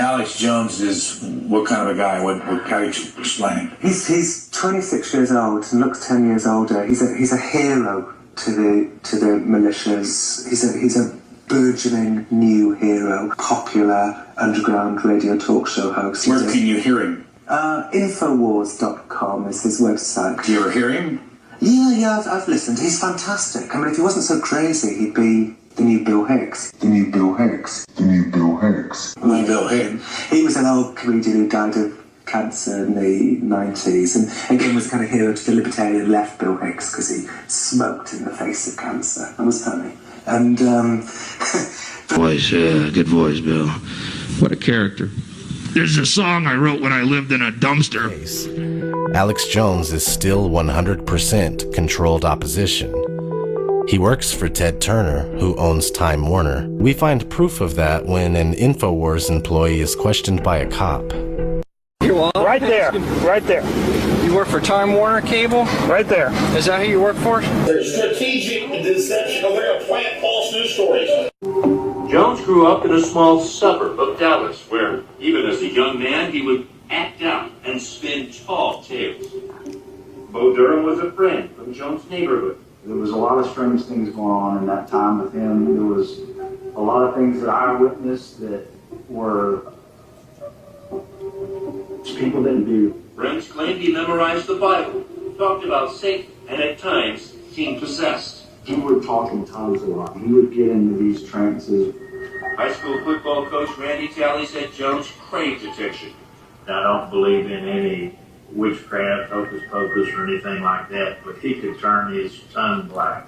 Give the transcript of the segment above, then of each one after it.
Alex Jones is what kind of a guy? How are you explaining? He's 26 years old and looks 10 years older. He's a hero to the militias. He's a burgeoning new hero, popular underground radio talk show host. Where can you hear him? Infowars.com is his website. Do you ever hear him? Yeah, I've listened. He's fantastic. I mean, if he wasn't so crazy, he'd be the new Bill Hicks. Who's Bill Hicks? He was an old comedian who died of cancer in the 90s, and again was a kind of hero to the libertarian left, Bill Hicks, because he smoked in the face of cancer. That was funny. And voice, good voice, Bill. What a character. There's a song I wrote when I lived in a dumpster. Alex Jones is still 100% controlled opposition. He works for Ted Turner, who owns Time Warner. We find proof of that when an InfoWars employee is questioned by a cop. Right there, right there. You work for Time Warner Cable? Right there. Is that who you work for? There's strategic deception. They're going to plant false news stories. Jones grew up in a small suburb of Dallas, where, even as a young man, he would act out and spin tall tales. Bo Durham was a friend from Jones' neighborhood. There was a lot of strange things going on in that time with him. There was a lot of things that I witnessed that were people didn't do. Friends claimed he memorized the Bible, talked about Satan, and at times seemed possessed. He would talk in tongues a lot. He would get into these trances. High school football coach Randy Talley said Jones craved attention. I don't believe in any witchcraft, hocus pocus, or anything like that, but he could turn his tongue black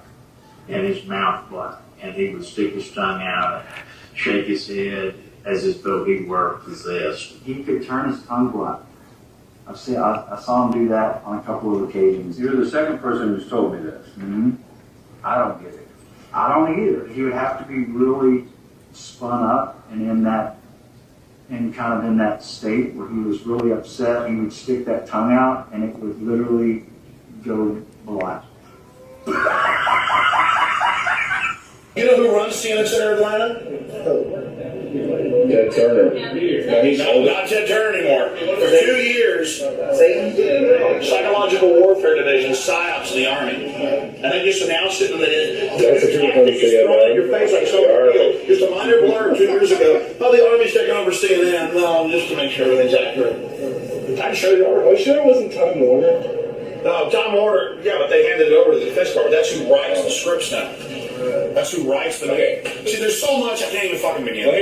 and his mouth black, and he would stick his tongue out and shake his head as though he were possessed. He could turn his tongue black. I saw him do that on a couple of occasions. You're the second person who's told me this. Mm-hmm. I don't get it. I don't either. He would have to be really spun up and in that state where he was really upset. He would stick that tongue out and it would literally go black. You know who runs CNN Center Atlanta? Ted Turner. No, not Ted Turner anymore. For 2 years, Psychological Warfare Division, PSYOPs in the Army. And they just announced it, and they just throw it in your face like so real. Just a minor blur 2 years ago. Oh, the Army's taking over CNN. No, just to make sure everything's accurate. I can show you the article. Are you sure it wasn't Time Warner? No, Time Warner, yeah, but they handed it over to the Defense Department. That's who writes the scripts now. That's who writes them. See, there's so much I can't even fucking begin.